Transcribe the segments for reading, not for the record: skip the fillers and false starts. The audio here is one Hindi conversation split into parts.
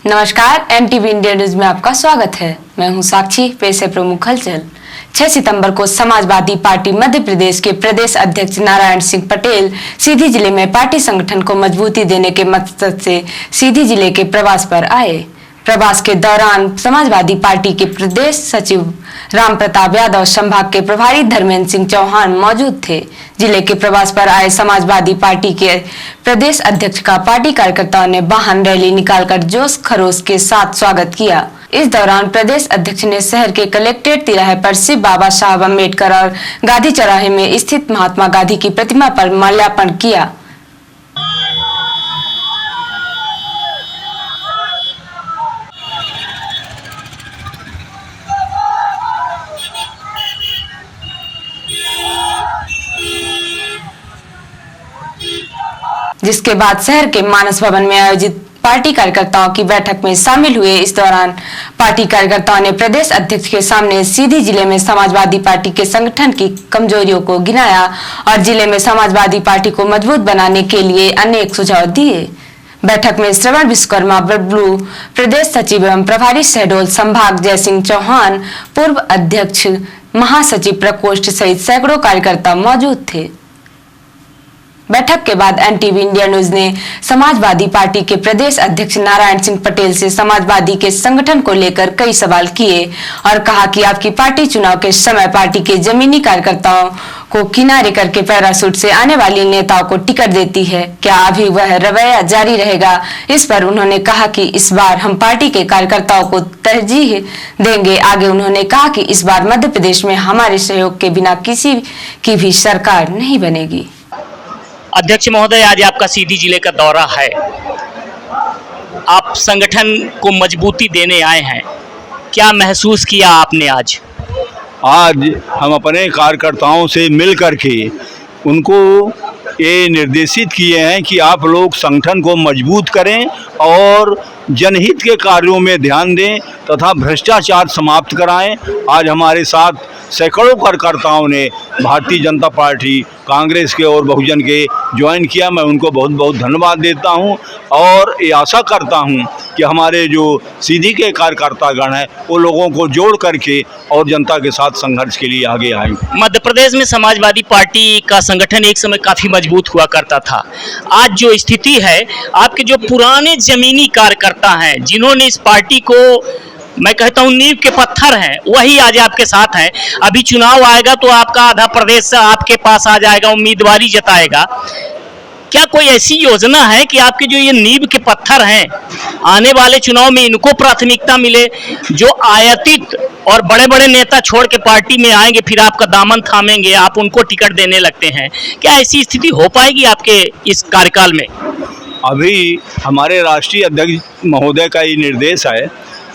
नमस्कार, एमटीवी इंडिया न्यूज में आपका स्वागत है। मैं हूं साक्षी। पेश है प्रमुख हलचल। 6 सितंबर को समाजवादी पार्टी मध्य प्रदेश के प्रदेश अध्यक्ष नारायण सिंह पटेल सीधी जिले में पार्टी संगठन को मजबूती देने के मकसद से सीधी जिले के प्रवास पर आए। प्रवास के दौरान समाजवादी पार्टी के प्रदेश सचिव राम प्रताप यादव, संभाग के प्रभारी धर्मेंद्र सिंह चौहान मौजूद थे। जिले के प्रवास पर आए समाजवादी पार्टी के प्रदेश अध्यक्ष का पार्टी कार्यकर्ताओं ने वाहन रैली निकालकर जोश खरोश के साथ स्वागत किया। इस दौरान प्रदेश अध्यक्ष ने शहर के कलेक्ट्रेट तिराहे पर शिव बाबा साहब अम्बेडकर और गांधी चौराहे में स्थित महात्मा गांधी की प्रतिमा पर माल्यार्पण किया। जिसके बाद शहर के मानस भवन में आयोजित पार्टी कार्यकर्ताओं की बैठक में शामिल हुए। इस दौरान पार्टी कार्यकर्ताओं ने प्रदेश अध्यक्ष के सामने सीधी जिले में समाजवादी पार्टी के संगठन की कमजोरियों को गिनाया और जिले में समाजवादी पार्टी को मजबूत बनाने के लिए अनेक सुझाव दिए। बैठक में श्रवण विश्वकर्मा, बबलू, प्रदेश सचिव एवं प्रभारी शहडोल संभाग जयसिंह चौहान, पूर्व अध्यक्ष, महासचिव प्रकोष्ठ सहित सैकड़ों कार्यकर्ता मौजूद थे। बैठक के बाद एनटीवी इंडिया न्यूज ने समाजवादी पार्टी के प्रदेश अध्यक्ष नारायण सिंह पटेल से समाजवादी के संगठन को लेकर कई सवाल किए और कहा कि आपकी पार्टी चुनाव के समय पार्टी के जमीनी कार्यकर्ताओं को किनारे करके पैराशूट से आने वाली नेताओं को टिकट देती है। क्या अभी वह रवैया जारी रहेगा? इस पर उन्होंने कहा कि इस बार हम पार्टी के कार्यकर्ताओं को तरजीह देंगे। आगे उन्होंने कहा कि इस बार मध्य प्रदेश में हमारे सहयोग के बिना किसी की भी सरकार नहीं बनेगी। अध्यक्ष महोदय, आज आपका सीधी जिले का दौरा है। आप संगठन को मजबूती देने आए हैं, क्या महसूस किया आपने आज? आज हम अपने कार्यकर्ताओं से मिल करके उनको ये निर्देशित किए हैं कि आप लोग संगठन को मजबूत करें और जनहित के कार्यों में ध्यान दें तथा भ्रष्टाचार समाप्त कराएं। आज हमारे साथ सैकड़ों कार्यकर्ताओं ने भारतीय जनता पार्टी, कांग्रेस के और बहुजन के ज्वाइन किया। मैं उनको बहुत बहुत धन्यवाद देता हूं और ये आशा करता हूं कि हमारे जो सीधी के कार्यकर्तागण हैं वो लोगों को जोड़ करके और जनता के साथ संघर्ष के लिए आगे आएंगे। मध्य प्रदेश में समाजवादी पार्टी का संगठन एक समय काफ़ी मजबूत हुआ करता था। आज जो स्थिति है, आपके जो पुराने जमीनी कार्यकर्ता हैं जिन्होंने इस पार्टी को, मैं कहता हूं, नींव के पत्थर हैं, वही आज आपके साथ हैं। अभी चुनाव आएगा तो आपका आधा प्रदेश आपके पास आ जाएगा, उम्मीदवारी जताएगा। क्या कोई ऐसी योजना है कि आपके जो ये नींव के पत्थर हैं, आने वाले चुनाव में इनको प्राथमिकता मिले? जो आयातित और बड़े बड़े नेता छोड़ के पार्टी में आएंगे, फिर आपका दामन थामेंगे, आप उनको टिकट देने लगते हैं। क्या ऐसी स्थिति हो पाएगी आपके इस कार्यकाल में? अभी हमारे राष्ट्रीय अध्यक्ष महोदय का ये निर्देश है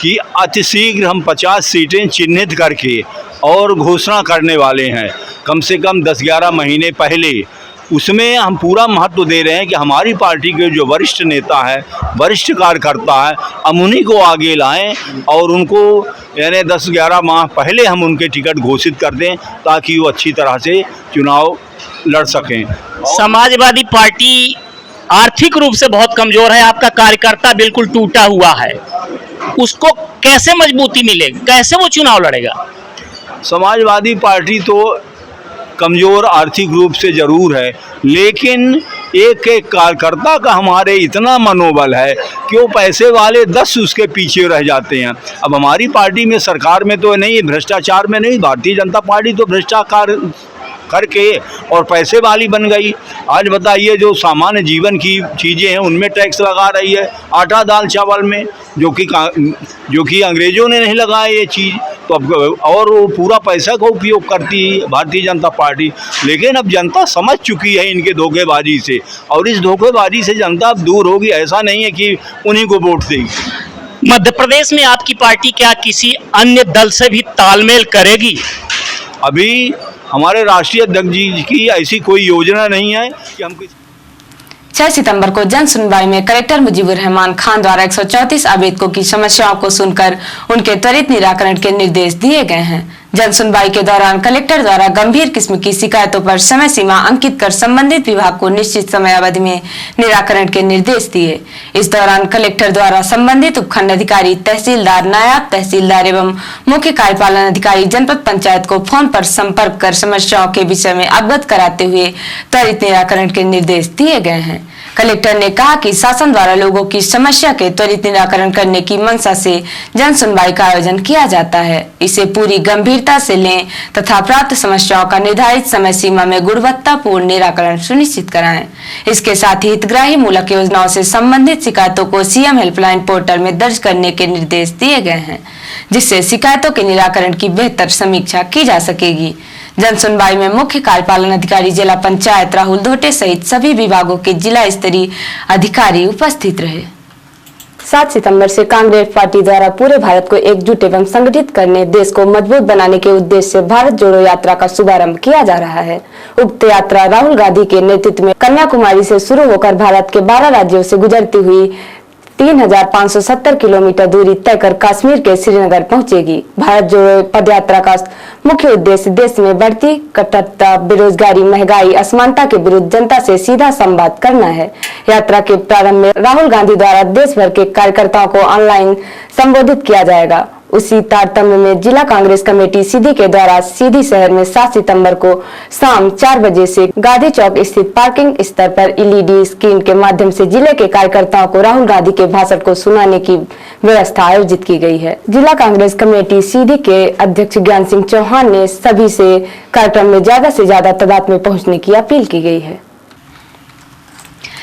कि अतिशीघ्र हम 50 सीटें चिन्हित करके और घोषणा करने वाले हैं, कम से कम 10-11 महीने पहले। उसमें हम पूरा महत्व दे रहे हैं कि हमारी पार्टी के जो वरिष्ठ नेता हैं, वरिष्ठ कार्यकर्ता हैं, हम उन्हीं को आगे लाएं और उनको यानी 10-11 माह पहले हम उनके टिकट घोषित कर दें ताकि वो अच्छी तरह से चुनाव लड़ सकें। समाजवादी पार्टी आर्थिक रूप से बहुत कमजोर है, आपका कार्यकर्ता बिल्कुल टूटा हुआ है, उसको कैसे मजबूती मिलेगी? कैसे वो चुनाव लड़ेगा? समाजवादी पार्टी तो कमज़ोर आर्थिक रूप से ज़रूर है, लेकिन एक एक कार्यकर्ता का हमारे इतना मनोबल है कि वो पैसे वाले 10 उसके पीछे रह जाते हैं। अब हमारी पार्टी में, सरकार में तो नहीं, भ्रष्टाचार में नहीं, भारतीय जनता पार्टी तो भ्रष्टाचार करके और पैसे वाली बन गई। आज बताइए, जो सामान्य जीवन की चीज़ें हैं उनमें टैक्स लगा रही है, आटा दाल चावल में, जो कि अंग्रेज़ों ने नहीं लगाया ये चीज़, तो अब और वो पूरा पैसा का उपयोग करती है भारतीय जनता पार्टी। लेकिन अब जनता समझ चुकी है इनके धोखेबाजी से, और इस धोखेबाजी से जनता अब दूर होगी। ऐसा नहीं है कि उन्हीं को वोट देगी। मध्य प्रदेश में आपकी पार्टी क्या किसी अन्य दल से भी तालमेल करेगी? अभी हमारे राष्ट्रीय अध्यक्ष जी की ऐसी कोई योजना नहीं है कि हम 6 सितंबर को जन सुनवाई में कलेक्टर मुजीबुर रहमान खान द्वारा 134 आवेदकों की समस्याओं को सुनकर उनके त्वरित निराकरण के निर्देश दिए गए हैं। जन सुनवाई के दौरान कलेक्टर द्वारा गंभीर किस्म की शिकायतों पर समय सीमा अंकित कर संबंधित विभाग को निश्चित समय अवधि में निराकरण के निर्देश दिए। इस दौरान कलेक्टर द्वारा संबंधित उपखंड अधिकारी, तहसीलदार, नायब तहसीलदार एवं मुख्य कार्यपालन अधिकारी जनपद पंचायत को फोन पर संपर्क कर समस्याओं के विषय में अवगत कराते हुए त्वरित निराकरण के निर्देश दिए गए हैं। कलेक्टर ने कहा कि शासन द्वारा लोगों की समस्या के त्वरित निराकरण करने की मंशा से जन सुनवाई का आयोजन किया जाता है। इसे पूरी गंभीरता से लें तथा प्राप्त समस्याओं का निर्धारित समय सीमा में गुणवत्तापूर्ण निराकरण सुनिश्चित कराएं। इसके साथ ही हितग्राही मूलक योजनाओं से संबंधित शिकायतों को सीएम हेल्पलाइन पोर्टल में दर्ज करने के निर्देश दिए गए हैं, जिससे शिकायतों के निराकरण की बेहतर समीक्षा की जा सकेगी। जन सुनवाई में मुख्य कार्यपालन अधिकारी जिला पंचायत राहुल धोटे सहित सभी विभागों के जिला स्तरीय अधिकारी उपस्थित रहे। 7 सितंबर से कांग्रेस पार्टी द्वारा पूरे भारत को एकजुट एवं संगठित करने, देश को मजबूत बनाने के उद्देश्य से भारत जोड़ो यात्रा का शुभारंभ किया जा रहा है। उक्त यात्रा राहुल गांधी के नेतृत्व में कन्याकुमारी से शुरू होकर भारत के 12 राज्यों से गुजरती हुई 3570 किलोमीटर दूरी तय कर कश्मीर के श्रीनगर पहुंचेगी। भारत जोड़ो पदयात्रा का मुख्य उद्देश्य देश में बढ़ती कट्टरता, बेरोजगारी, महंगाई, असमानता के विरुद्ध जनता से सीधा संवाद करना है। यात्रा के प्रारंभ में राहुल गांधी द्वारा देश भर के कार्यकर्ताओं को ऑनलाइन संबोधित किया जाएगा। उसी तारतम्य में जिला कांग्रेस कमेटी सीधी के द्वारा सीधी शहर में 7 सितंबर को शाम 4 बजे से गांधी चौक स्थित पार्किंग स्थल पर एलईडी स्क्रीन के माध्यम से जिले के कार्यकर्ताओं को राहुल गांधी के भाषण को सुनाने की व्यवस्था आयोजित की गई है। जिला कांग्रेस कमेटी सीधी के अध्यक्ष ज्ञान सिंह चौहान ने सभी से कार्यक्रम में ज्यादा से ज्यादा तादाद में पहुँचने की अपील की गई है।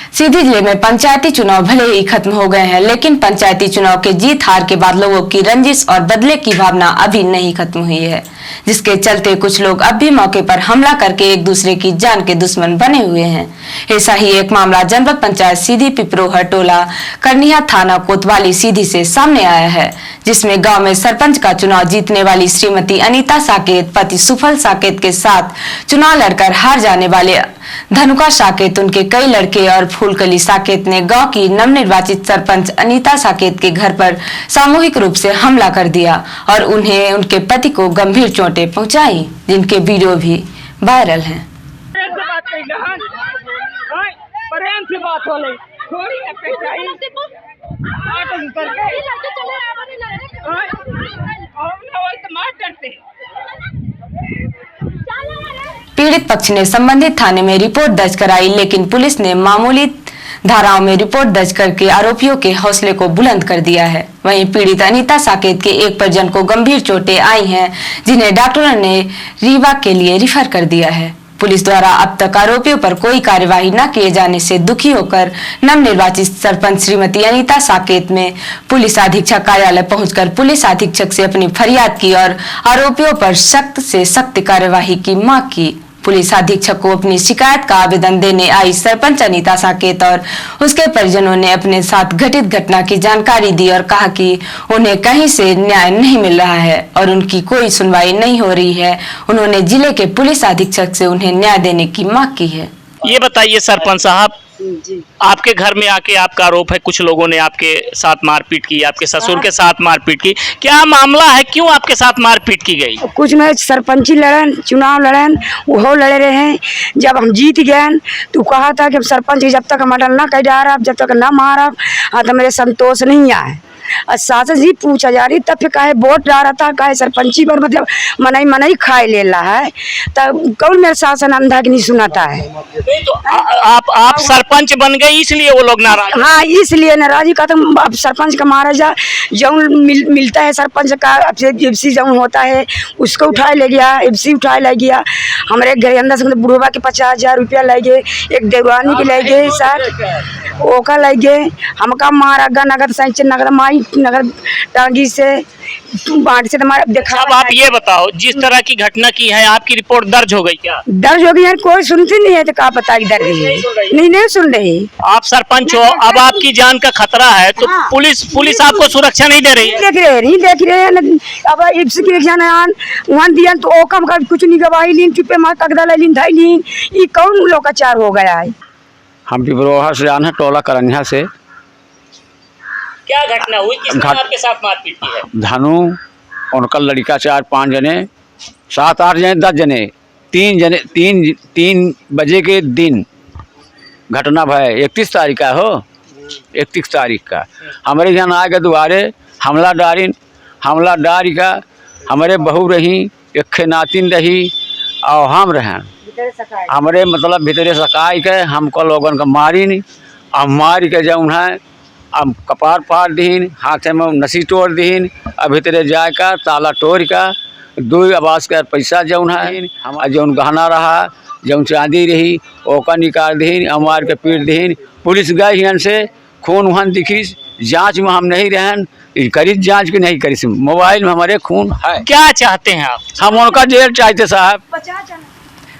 सीधी जिले में पंचायती चुनाव भले ही खत्म हो गए हैं, लेकिन पंचायती चुनाव के जीत हार के बाद लोगों की रंजिश और बदले की भावना अभी नहीं खत्म हुई है, जिसके चलते कुछ लोग अब भी मौके पर हमला करके एक दूसरे की जान के दुश्मन बने हुए हैं। ऐसा ही एक मामला जनपद पंचायत सीधी पिपरोहर टोला करनिया थाना कोतवाली सीधी से सामने आया है, जिसमें गांव में सरपंच का चुनाव जीतने वाली श्रीमती अनीता साकेत पति सुफल साकेत के साथ चुनाव लड़कर हार जाने वाले धनुका साकेत, उनके कई लड़के और फूलकली साकेत ने गांव की नवनिर्वाचित सरपंच अनीता साकेत के घर पर सामूहिक रूप से हमला कर दिया और उन्हें उनके पति को गंभीर चोटें पहुंचाई, जिनके वीडियो भी वायरल हैं। पीड़ित पक्ष ने संबंधित थाने में रिपोर्ट दर्ज कराई, लेकिन पुलिस ने मामूली धाराओं में रिपोर्ट दर्ज करके आरोपियों के हौसले को बुलंद कर दिया है। वहीं पीड़ित अनीता साकेत के एक परिजन को गंभीर चोटें आई हैं, जिन्हें डॉक्टरों ने रीवा के लिए रिफर कर दिया है। पुलिस द्वारा अब तक आरोपियों पर कोई कार्यवाही न किए जाने से दुखी होकर नवनिर्वाचित सरपंच श्रीमती अनीता साकेत में पुलिस अधीक्षक कार्यालय पहुंचकर पुलिस अधीक्षक से अपनी फरियाद की और आरोपियों पर सख्त से सख्त कार्यवाही की मांग की। पुलिस अधीक्षक को अपनी शिकायत का आवेदन देने आई सरपंच अनीता साकेत और उसके परिजनों ने अपने साथ घटित घटना की जानकारी दी और कहा कि उन्हें कहीं से न्याय नहीं मिल रहा है और उनकी कोई सुनवाई नहीं हो रही है। उन्होंने जिले के पुलिस अधीक्षक से उन्हें न्याय देने की मांग की है। ये बताइए सरपंच साहब, आपके घर में आके आपका आरोप है कुछ लोगों ने आपके साथ मारपीट की, आपके ससुर के साथ मारपीट की, क्या मामला है, क्यों आपके साथ मारपीट की गई? कुछ में सरपंची लड़न, चुनाव लड़न, वो लड़े रहे हैं। जब हम जीत गए तो कहा था कि सरपंच जब तक मर्डर ना कर जा रहा, जब तक ना मारा, तो मेरे संतोष नहीं आए। शासन जी पूछा जा रही तब फिर काहे वोट डाल रहा था, काहे सरपंची पर मतलब मनई खाए ले रहा है, तब कौन मेरा शासन अंधा की नहीं सुनाता है। तो आप सरपंच बन गए इसलिए वो लोग नाराज? हाँ, इसलिए नाराजी का तो अब सरपंच का मारा जा जौन मिलता है सरपंच का एफसी जौन होता है उसको उठाए ले गया, एफसी उठाए ले गया। हमारे घर अंदर से बुढ़वा के 50,000 रुपया ले गए, एक देवरानी के ले गए, सर ओका ले गए, हमका मारा गा नगद सैंच नगद माई नगद टांगी से बांट से तुम्हारा देखा। अब आप ये बताओ, जिस तरह की घटना की है आपकी रिपोर्ट दर्ज हो गई क्या? दर्ज हो गई है, कोई सुनती नहीं है तो क्या पता दर्ज है, नहीं सुन रही। आप सरपंच हो, अब आपकी जान का खतरा है तो हाँ। पुलिस आपको सुरक्षा नहीं दे रही है? नहीं देख रहे हैं। अब वहाँ दिया तो ओकम का कुछ नहीं, गवाही लीन चुपे मार कगदा लीन धाई लीन, ये कौन लोकाचार हो गया है। हम पिपरोहा से आना टोला करनिया से। क्या घटना हुई, किसने आपके साथ मारपीट की है? धनु उनका लड़का 4-5 जने 7-8 जने 10 जने 3 बजे के दिन घटना भय 31 तारीख का हो 31 तारीख का हमारे यहाँ आके दुआरे हमला डारी का हमारे बहू रही एक नातिन रही और हम रहें हमारे मतलब भीतरे सकाई के हमको लोगन का मारी नहीं अब मारी के जौन है अब कपार फाड़ दीन हाथे में नसी तोड़ दीन अब भीतरे जाए का ताला तोड़ का 2 आवास का पैसा जौन है हम जौन गहना रहा जौन चांदी रही ओका निकाल दीन मार के पीट दीन पुलिस गई हन से खून वहां दिखी जांच में हम नहीं रहन करी जांच की नहीं करी मोबाइल में हमारे खून है। क्या चाहते हैं आप? हम उनका जेल चाहते साहब।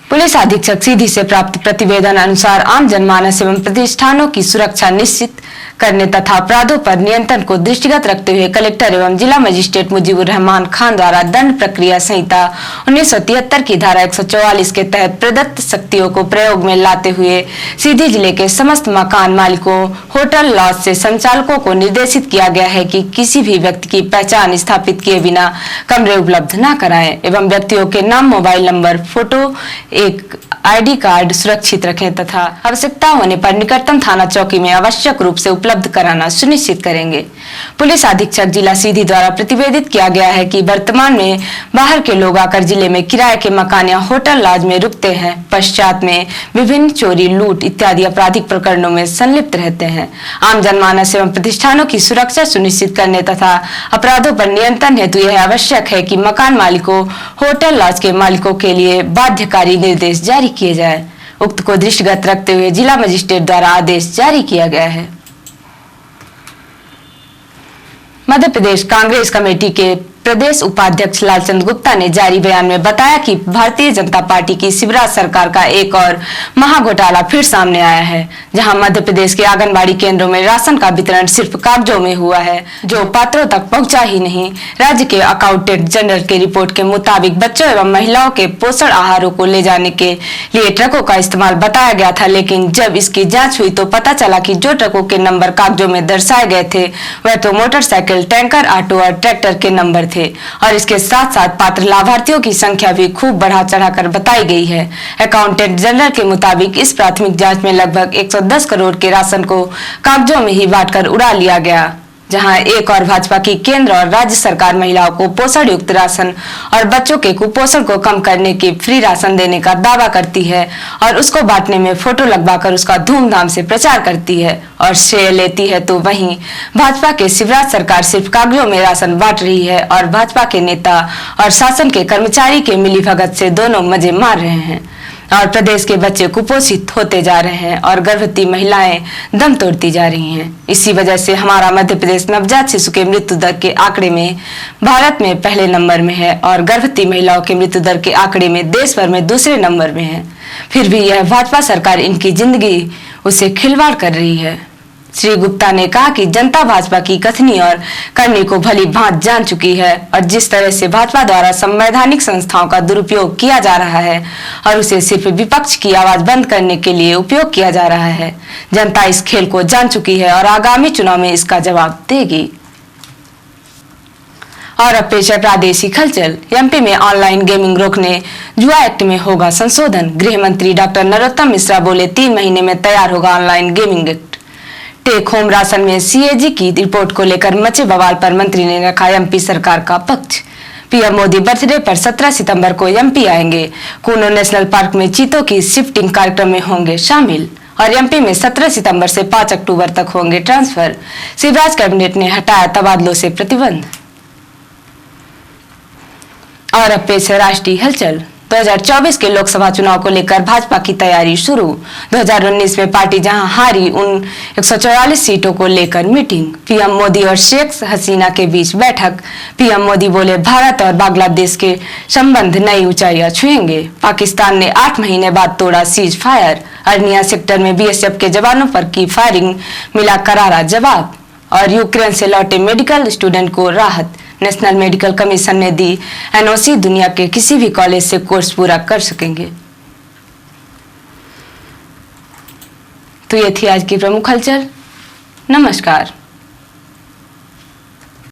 पुलिस अधीक्षक सीधी से प्राप्त प्रतिवेदन अनुसार आम जनमानस एवं प्रतिष्ठानों की सुरक्षा निश्चित करने तथा अपराधों पर नियंत्रण को दृष्टिगत रखते हुए कलेक्टर एवं जिला मजिस्ट्रेट मुजीबुर रहमान खान द्वारा दंड प्रक्रिया संहिता 1973 की धारा 144 के तहत प्रदत्त शक्तियों को प्रयोग में लाते हुए सीधी जिले के समस्त मकान मालिकों, होटल, लॉज से संचालकों को निर्देशित किया गया है कि किसी भी व्यक्ति की पहचान स्थापित किए बिना कमरे उपलब्ध न कराएं एवं व्यक्तियों के नाम, मोबाइल नंबर, फोटो, एक ID कार्ड सुरक्षित रखें तथा आवश्यकता होने पर निकटतम थाना चौकी में आवश्यक रूप से उपलब्ध कराना सुनिश्चित करेंगे। पुलिस अधीक्षक जिला सीधी द्वारा प्रतिवेदित किया गया है कि वर्तमान में बाहर के लोग आकर जिले में किराए के मकान या होटल, लॉज में रुकते हैं, पश्चात में विभिन्न चोरी, लूट इत्यादि आपराधिक प्रकरणों में संलिप्त रहते हैं। आम जनमानस एवं प्रतिष्ठानों की सुरक्षा सुनिश्चित करने तथा अपराधों पर नियंत्रण हेतु यह आवश्यक है कि मकान मालिकों, होटल, लॉज के मालिकों के लिए बाध्यकारी निर्देश जारी किए जाए। उक्त को दृष्टिगत रखते हुए जिला मजिस्ट्रेट द्वारा आदेश जारी किया गया है। मध्य प्रदेश कांग्रेस कमेटी के प्रदेश उपाध्यक्ष लालचंद गुप्ता ने जारी बयान में बताया कि भारतीय जनता पार्टी की शिवराज सरकार का एक और महाघोटाला फिर सामने आया है, जहां मध्य प्रदेश के आंगनबाड़ी केंद्रों में राशन का वितरण सिर्फ कागजों में हुआ है, जो पात्रों तक पहुंचा ही नहीं। राज्य के अकाउंटेंट जनरल के रिपोर्ट के मुताबिक बच्चों एवं महिलाओं के पोषण आहारों को ले जाने के लिए ट्रकों का इस्तेमाल बताया गया था, लेकिन जब इसकी जाँच हुई तो पता चला कि जो ट्रकों के नंबर कागजों में दर्शाए गए थे वह तो मोटरसाइकिल, टैंकर, ऑटो और ट्रैक्टर के नंबर थे और इसके साथ साथ पात्र लाभार्थियों की संख्या भी खूब बढ़ा चढ़ाकर बताई गई है। अकाउंटेंट जनरल के मुताबिक इस प्राथमिक जांच में लगभग 110 करोड़ के राशन को कागजों में ही बांटकर उड़ा लिया गया, जहां एक और भाजपा की केंद्र और राज्य सरकार महिलाओं को पोषण युक्त राशन और बच्चों के कुपोषण को कम करने के फ्री राशन देने का दावा करती है और उसको बांटने में फोटो लगवाकर उसका धूमधाम से प्रचार करती है और श्रेय लेती है, तो वहीं भाजपा के शिवराज सरकार सिर्फ कागजों में राशन बांट रही है और भाजपा के नेता और शासन के कर्मचारी के मिलीभगत से दोनों मजे मार रहे हैं और प्रदेश के बच्चे कुपोषित होते जा रहे हैं और गर्भवती महिलाएं दम तोड़ती जा रही हैं। इसी वजह से हमारा मध्य प्रदेश नवजात शिशु के मृत्यु दर के आंकड़े में भारत में पहले नंबर में है और गर्भवती महिलाओं के मृत्यु दर के आंकड़े में देश भर में दूसरे नंबर में है। फिर भी यह भाजपा सरकार इनकी जिंदगी उसे खिलवाड़ कर रही है। श्री गुप्ता ने कहा कि जनता भाजपा की कथनी और करनी को भली भांति जान चुकी है और जिस तरह से भाजपा द्वारा संवैधानिक संस्थाओं का दुरुपयोग किया जा रहा है और उसे सिर्फ विपक्ष की आवाज बंद करने के लिए उपयोग किया जा रहा है, जनता इस खेल को जान चुकी है और आगामी चुनाव में इसका जवाब देगी। और अब पेश है प्रादेशिक हलचल। एमपी में ऑनलाइन गेमिंग रोकने जुआ एक्ट में होगा संशोधन। गृह मंत्री डॉक्टर नरोत्तम मिश्रा बोले 3 महीने में तैयार होगा online gaming act. Take home ration में CAG की रिपोर्ट को लेकर मचे बवाल पर मंत्री ने रखा एमपी सरकार का पक्ष। पीएम मोदी बर्थडे पर 17 सितंबर को एमपी आएंगे। कूनो नेशनल पार्क में चीतों की शिफ्टिंग कार्यक्रम में होंगे शामिल और एमपी में 17 सितंबर से 5 अक्टूबर तक होंगे ट्रांसफर। शिवराज कैबिनेट ने हटाया तबादलों से प्रतिबंध। और अब पेश है राष्ट्रीय हलचल। 2024 के लोकसभा चुनाव को लेकर भाजपा की तैयारी शुरू। 2019 में पार्टी जहां हारी उन 144 सीटों को लेकर मीटिंग। पीएम मोदी और शेख हसीना के बीच बैठक। पीएम मोदी बोले भारत और बांग्लादेश के संबंध नई ऊंचाइयां छुएंगे। पाकिस्तान ने 8 महीने बाद तोड़ा सीज फायर। अर्निया सेक्टर में BSF के जवानों पर की फायरिंग, मिला करारा जवाब। और यूक्रेन से लौटे मेडिकल स्टूडेंट को राहत। नेशनल मेडिकल कमीशन ने दी NOC, दुनिया के किसी भी कॉलेज से कोर्स पूरा कर सकेंगे। तो ये थी आज की प्रमुख हलचल। नमस्कार।